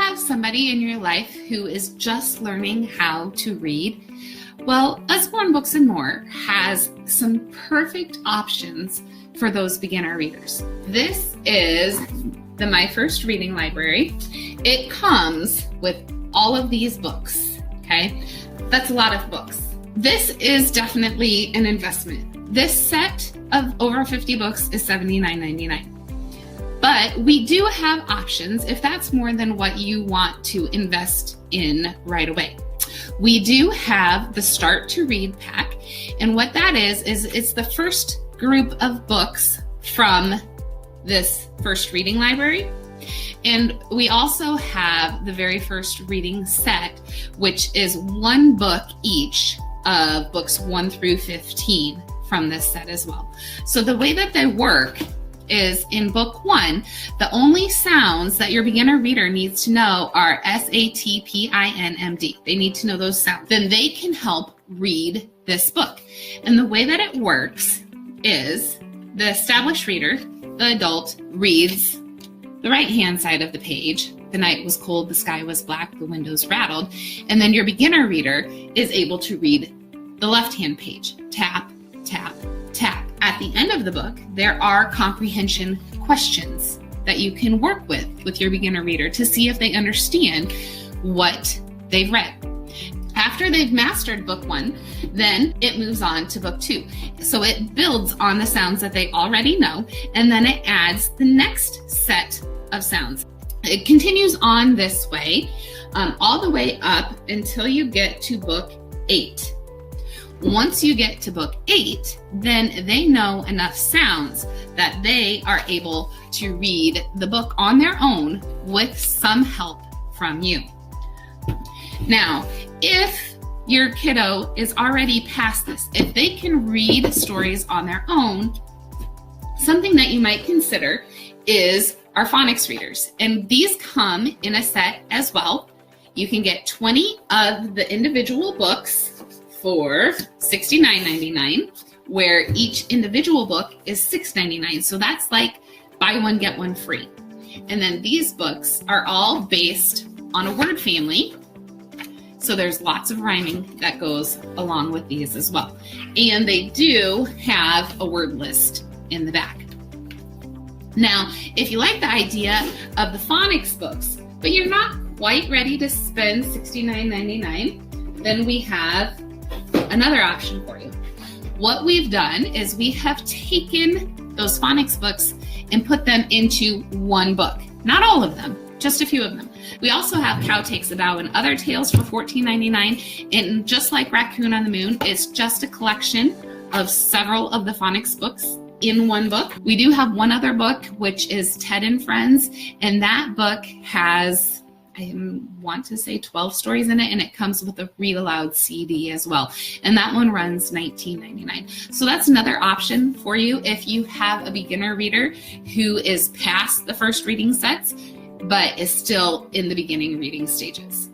have somebody in your life who is just learning how to read, well, Usborne Books and More has some perfect options for those beginner readers. This is the My First Reading Library. It comes with all of these books, okay? That's a lot of books. This is definitely an investment. This set of over 50 books is $79.99. But we do have options if that's more than what you want to invest in right away. We do have the Start to Read pack, and what that is it's the first group of books from this first reading library. And we also have the very first reading set, which is one book each of books 1 through 15 from this set as well. So the way that they work is in book 1, the only sounds that your beginner reader needs to know are SATPINMD. They need to know those sounds. Then they can help read this book. And the way that it works is the established reader, the adult, reads the right-hand side of the page. The night was cold, the sky was black, the windows rattled. And then your beginner reader is able to read the left-hand page. Tap, tap, tap. At the end of the book, there are comprehension questions that you can work with your beginner reader to see if they understand what they've read. After they've mastered book 1, then it moves on to book 2. So it builds on the sounds that they already know, and then it adds the next set of sounds. It continues on this way, all the way up until you get to book 8. Once you get to book 8, then they know enough sounds that they are able to read the book on their own with some help from you. Now, if your kiddo is already past this, if they can read stories on their own, something that you might consider is our phonics readers. And these come in a set as well. You can get 20 of the individual books for $69.99, where each individual book is $6.99. So that's like buy one, get one free. And then these books are all based on a word family. So there's lots of rhyming that goes along with these as well. And they do have a word list in the back. Now, if you like the idea of the phonics books, but you're not quite ready to spend $69.99, then we have another option for you. What we've done is we have taken those phonics books and put them into one book. Not all of them, just a few of them. We also have Cow Takes a Bow and Other Tales for $14.99. And just like Raccoon on the Moon, it's just a collection of several of the phonics books in one book. We do have one other book, which is Ted and Friends. And that book has, I want to say 12 stories in it, and it comes with a read aloud CD as well. And that one runs $19.99. So that's another option for you if you have a beginner reader who is past the first reading sets, but is still in the beginning reading stages.